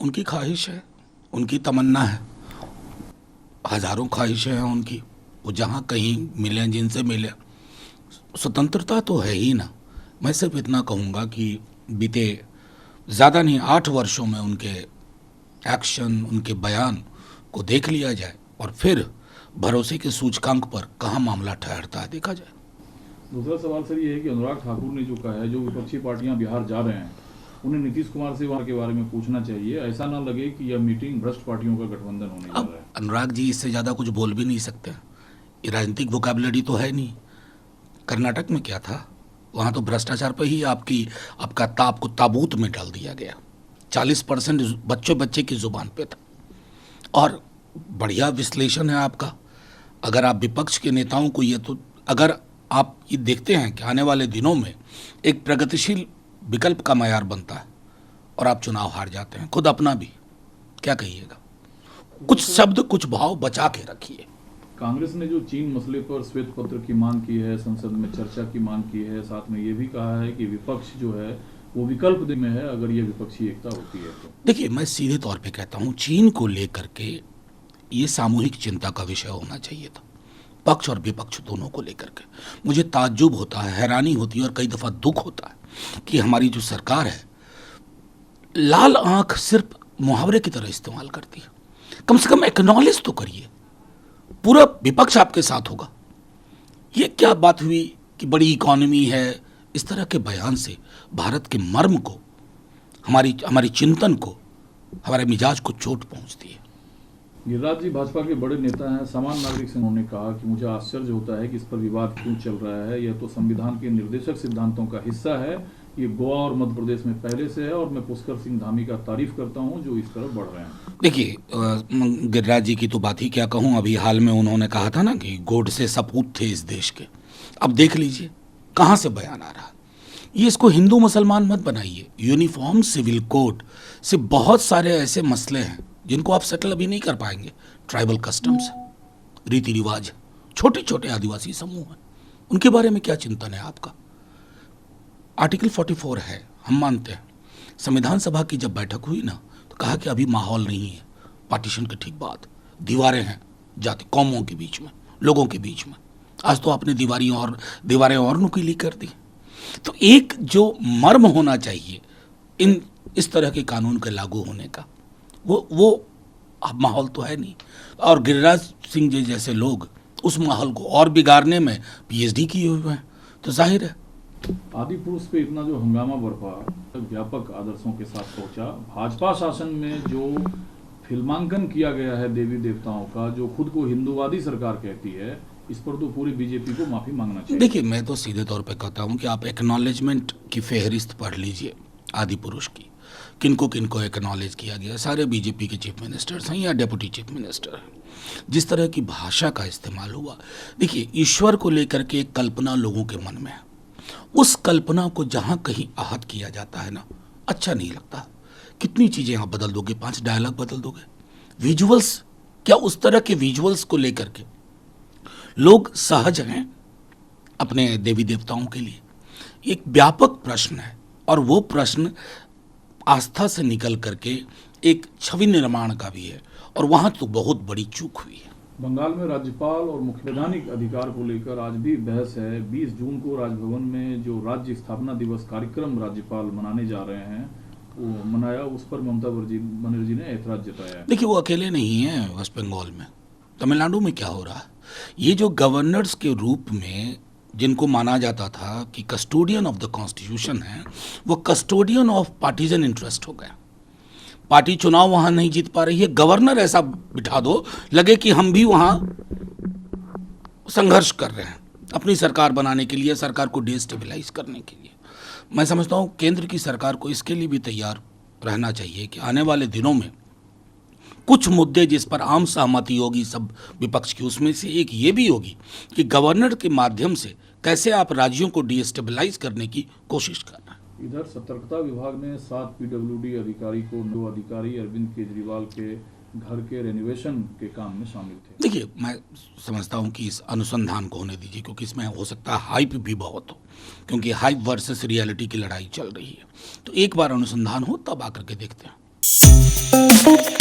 उनकी ख्वाहिश है, उनकी तमन्ना है, हजारों ख्वाहिशें हैं उनकी, वो जहाँ कहीं मिलें, जिनसे मिलें। स्वतंत्रता तो है ही ना। मैं सिर्फ इतना कहूँगा कि बीते ज़्यादा नहीं 8 वर्षों में उनके एक्शन, उनके बयान को देख लिया जाए और फिर भरोसे के सूचकांक पर कहाँ मामला ठहरता है देखा जाए। दूसरा सवाल सर ये है कि अनुराग ठाकुर ने जो कहा है, जो विपक्षी पार्टियां बिहार जा रहे हैं उन्हें नीतीश कुमार से वहां के बारे में पूछना चाहिए, ऐसा ना लगे कि यह मीटिंग भ्रष्ट पार्टियों का गठबंधन होने जा रहा है। अनुराग जी इससे ज़्यादा कुछ बोल भी नहीं सकते, ये राजनीतिक वोकैबुलरी तो है नहीं। कर्नाटक में क्या था, वहाँ तो भ्रष्टाचार पर ही आपको ताबूत में डाल दिया गया। 40% बच्चे की जुबान पे था। और बढ़िया विश्लेषण है आपका। अगर आप विपक्ष के नेताओं को अगर आप ये देखते हैं कि आने वाले दिनों में एक प्रगतिशील विकल्प का मयार बनता है और आप चुनाव हार जाते हैं, खुद अपना भी, क्या कहिएगा? कुछ शब्द कुछ भाव बचा के रखिए। कांग्रेस ने जो चीन मसले पर श्वेत पत्र की मांग की है, संसद में चर्चा की मांग की है, साथ में ये भी कहा है कि विपक्ष जो है वो विकल्प में है अगर ये विपक्षी एकता होती है तो। देखिए, मैं सीधे तौर पे कहता हूँ, चीन को लेकर के ये सामूहिक चिंता का विषय होना चाहिए था, पक्ष और विपक्ष दोनों को लेकर के। मुझे ताज्जुब होता है, हैरानी होती है और कई दफ़ा दुख होता है कि हमारी जो सरकार है लाल आंख सिर्फ मुहावरे की तरह इस्तेमाल करती है। कम से कम एक्नॉलेज तो करिए, पूरा विपक्ष आपके साथ होगा। ये क्या बात हुई कि बड़ी इकॉनमी है, इस तरह के बयान से भारत के मर्म को, हमारी चिंतन को, हमारे मिजाज को चोट पहुंचती है। गिरिराज जी भाजपा के बड़े नेता हैं, सामान्य नागरिक से उन्होंने कहा कि मुझे आश्चर्य होता है कि इस पर विवाद क्यों चल रहा है, यह तो संविधान के निर्देशक सिद्धांतों का हिस्सा है, ये गोवा और मध्य प्रदेश में पहले से है और मैं पुष्कर सिंह धामी का तारीफ करता हूं जो इस तरफ बढ़ रहे हैं। देखिए, गिरिराज जी की तो बात ही क्या कहूँ। अभी हाल में उन्होंने कहा था ना कि गोडसे सपूत थे इस देश के। अब देख लीजिए कहाँ से बयान आ रहा है। ये इसको हिंदू मुसलमान मत बनाइए। यूनिफॉर्म सिविल कोड से बहुत सारे ऐसे मसले हैं जिनको आप सेटल अभी नहीं कर पाएंगे। ट्राइबल कस्टम्स, रीति रिवाज, छोटे छोटे आदिवासी समूह हैं, उनके बारे में क्या चिंतन है आपका? आर्टिकल 44 है, हम मानते हैं। संविधान सभा की जब बैठक हुई ना, तो कहा कि अभी माहौल नहीं है, पार्टीशन के ठीक बाद दीवारें हैं जाति कौमों के बीच में, लोगों के बीच में। आज तो आपने दीवारें और नुकीली कर दी। तो एक जो मर्म होना चाहिए इस तरह के कानून के लागू होने का, वो अब माहौल तो है नहीं। और गिरिराज सिंह जी जैसे लोग उस माहौल को और बिगाड़ने में पीएचडी किए हुए हैं, तो जाहिर है। आदि पुरुष पे इतना जो हंगामा बरपा, व्यापक आदर्शों के साथ पहुंचा, भाजपा शासन में जो फिल्मांकन किया गया है देवी देवताओं का, जो खुद को हिंदूवादी सरकार कहती है, इस पर तो पूरी बीजेपी को माफी मांगना चाहिए। देखिए, मैं तो सीधे तौर पे कहता हूं कि आप एक्नॉलेजमेंट की फेहरिस्त पढ़ लीजिए आदि पुरुष की। किनको एक्नॉलेज किया गया, सारे बीजेपी के चीफ मिनिस्टर्स हैं या डेप्यूटी चीफ मिनिस्टर हैं। जिस तरह की भाषा का इस्तेमाल हुआ, देखिए ईश्वर को लेकर के एक कल्पना लोगों के मन में है, उस कल्पना को जहाँ कहीं आहत किया जाता है ना, अच्छा नहीं लगता। कितनी चीज़ें आप बदल दोगे, 5 डायलॉग बदल दोगे, विजुअल्स, क्या उस तरह के विजुअल्स को लेकर के लोग सहज हैं अपने देवी देवताओं के लिए? एक व्यापक प्रश्न है और वो प्रश्न आस्था से निकल करके एक छवि निर्माण का भी है, और वहाँ तो बहुत बड़ी चूक हुई है। बंगाल में राज्यपाल और मुख्य वैधानिक अधिकार को लेकर आज भी बहस है। 20 जून को राजभवन में जो राज्य स्थापना दिवस कार्यक्रम राज्यपाल मनाने जा रहे हैं, वो मनाया, उस पर ममता बनर्जी ने ऐतराज जताया। देखिए, वो अकेले नहीं है। वेस्ट बंगाल में, तमिलनाडु में क्या हो रहा है, ये जो गवर्नर्स के रूप में जिनको माना जाता था कि कस्टोडियन ऑफ द कॉन्स्टिट्यूशन है, वो कस्टोडियन ऑफ पार्टीजन इंटरेस्ट हो गया। पार्टी चुनाव वहां नहीं जीत पा रही है, गवर्नर ऐसा बिठा दो लगे कि हम भी वहां संघर्ष कर रहे हैं अपनी सरकार बनाने के लिए, सरकार को डिस्टेबलाइज करने के लिए। मैं समझता हूं केंद्र की सरकार को इसके लिए भी तैयार रहना चाहिए कि आने वाले दिनों में कुछ मुद्दे जिस पर आम सहमति होगी सब विपक्ष की, उसमें से एक ये भी होगी कि गवर्नर के माध्यम से कैसे आप राज्यों को डिस्टेबलाइज करने की कोशिश करना है। इधर सतर्कता विभाग ने 7 पीडब्ल्यूडी अधिकारी को, 2 अधिकारी अरविंद केजरीवाल के घर के रेनोवेशन के काम में शामिल थे। देखिए, मैं समझता हूं कि इस अनुसंधान को होने दीजिए, क्योंकि इसमें हो सकता है हाइप भी बहुत हो, क्योंकि हाइप वर्सेस रियलिटी की लड़ाई चल रही है। तो एक बार अनुसंधान हो तब आकर के देखते हैं। है।